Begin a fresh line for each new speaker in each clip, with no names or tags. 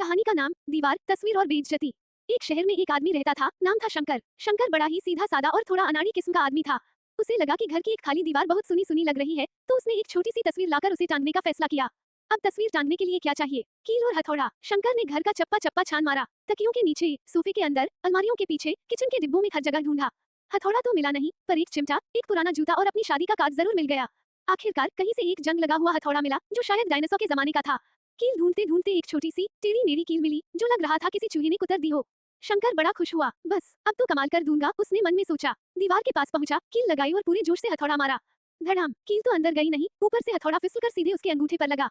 कहानी का नाम दीवार, तस्वीर और बेइज्जती। एक शहर में एक आदमी रहता था, नाम था शंकर। शंकर बड़ा ही सीधा सादा और थोड़ा अनाड़ी किस्म का आदमी था। उसे लगा कि घर की एक खाली दीवार बहुत सुनी सुनी लग रही है, तो उसने एक छोटी सी तस्वीर लाकर उसे टांगने का फैसला किया। अब तस्वीर टांगने के लिए क्या चाहिए? कील और हथौड़ा। शंकर ने घर का चप्पा चप्पा छान मारा, तकियों के नीचे, सोफे के अंदर, अलमारियों के पीछे, किचन के डिब्बों में हर जगह ढूंढा। हथौड़ा तो मिला नहीं, पर एक चिमटा, एक पुराना जूता और अपनी शादी का कार्ड जरूर मिल गया। आखिरकार कहीं से एक जंग लगा हुआ हथौड़ा मिला, जो शायद डायनासोर के जमाने का था। कील ढूंढते ढूंढते एक छोटी सी टेढ़ी मेढ़ी कील मिली, जो लग रहा था किसी चूहे ने कुतर दी हो। शंकर बड़ा खुश हुआ। बस अब तो कमाल कर दूंगा, उसने मन में सोचा। दीवार के पास पहुंचा, कील लगाई और पूरे जोश से हथौड़ा मारा। धड़ाम। कील तो अंदर गई नहीं, ऊपर से हथौड़ा फिसलकर सीधे उसके अंगूठे पर लगा।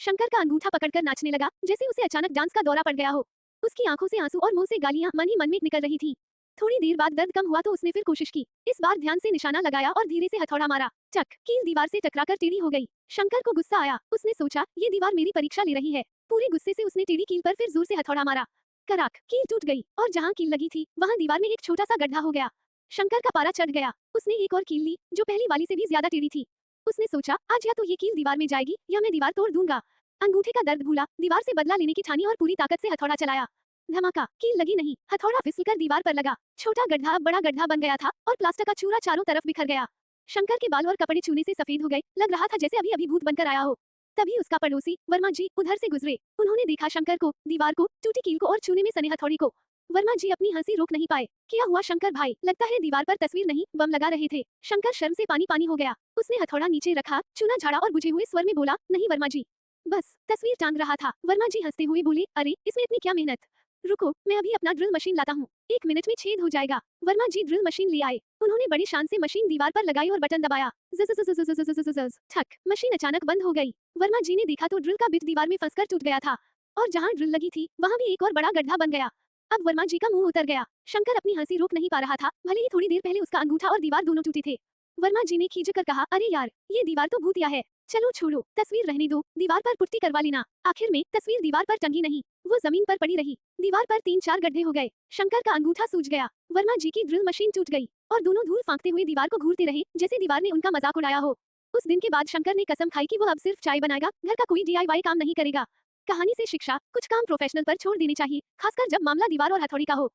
शंकर का अंगूठा पकड़कर नाचने लगा, जैसे उसे अचानक डांस का दौरा पड़ गया हो। उसकी आंखों से आंसू और मुंह से गालियां मन ही मन में निकल रही थी। थोड़ी देर बाद दर्द कम हुआ तो उसने फिर कोशिश की। इस बार ध्यान से निशाना लगाया और धीरे से हथौड़ा मारा। चक। कील दीवार से टकराकर टेढ़ी हो गई। शंकर को गुस्सा आया, उसने सोचा ये दीवार मेरी परीक्षा ले रही है। पूरे गुस्से से उसने टेढ़ी कील पर फिर जोर से हथौड़ा मारा। कराक। कील टूट गई और जहां कील लगी थी वहां दीवार में एक छोटा सा गड्ढा हो गया। शंकर का पारा चढ़ गया। उसने एक और कील ली, जो पहली वाली से भी ज्यादा टेढ़ी थी। उसने सोचा आज या तो ये कील दीवार में जाएगी या मैं दीवार तोड़ दूंगा। अंगूठे का दर्द भूला, दीवार से बदला लेने की ठानी और पूरी ताकत से हथौड़ा चलाया। धमाका। कील लगी नहीं, हथौड़ा फिसलकर दीवार पर लगा। छोटा गड्ढा अब बड़ा गड्ढा बन गया था और प्लास्टर का चूरा चारों तरफ बिखर गया। शंकर के बाल और कपड़े छूने से सफेद हो गए, लग रहा था जैसे अभी अभी भूत बनकर आया हो। तभी उसका पड़ोसी वर्मा जी उधर से गुजरे। उन्होंने देखा शंकर को, दीवार को, टूटी कील को और छूने में सने हथौड़ी को। वर्मा जी अपनी हंसी रोक नहीं पाए। क्या हुआ शंकर भाई? लगता है दीवार पर तस्वीर नहीं, बम लगा रहे थे। शंकर शर्म से पानी पानी हो गया। उसने हथौड़ा नीचे रखा, चूना झाड़ा और बुझे हुए स्वर में बोला, नहीं वर्मा जी, बस तस्वीर टांग रहा था। वर्मा जी हंसते हुए बोले, अरे इसमें इतनी क्या मेहनत। रुको, मैं अभी अपना ड्रिल मशीन लाता हूँ, 1 मिनट में छेद हो जाएगा। वर्मा जी ड्रिल मशीन ले आए। उन्होंने बड़ी शान से मशीन दीवार पर लगाई और बटन दबाया। ज़ज़ज़ज़ज़ज़ज़ज़ज़। ठक। मशीन अचानक बंद हो गई। वर्मा जी ने देखा तो ड्रिल का बिट दीवार में फंसकर टूट गया था और जहाँ ड्रिल लगी थी वहाँ भी एक और बड़ा गड्ढा बन गया। अब वर्मा जी का मुंह उतर गया। शंकर अपनी हंसी रोक नहीं पा रहा था, भले ही थोड़ी देर पहले उसका अंगूठा और दीवार दोनों टूटे थे। वर्मा जी ने खींचकर कहा, अरे यार, ये दीवार तो भूतिया है। चलो छोड़ो, तस्वीर रहने दो, दीवार पर पुट्टी करवा लेना। आखिर में तस्वीर दीवार पर टंगी नहीं, वो जमीन पर पड़ी रही। दीवार पर 3-4 गड्ढे हो गए। शंकर का अंगूठा सूज गया। वर्मा जी की ड्रिल मशीन टूट गई और दोनों धूल फांकते हुए दीवार को घूरते रहे, जैसे दीवार ने उनका मजाक उड़ाया हो। उस दिन के बाद शंकर ने कसम खाई कि वो अब सिर्फ चाय बनाएगा, घर का कोई DIY काम नहीं करेगा। कहानी से शिक्षा, कुछ काम प्रोफेशनल पर छोड़ देने चाहिए, खासकर जब मामला दीवार और हथौड़ी का हो।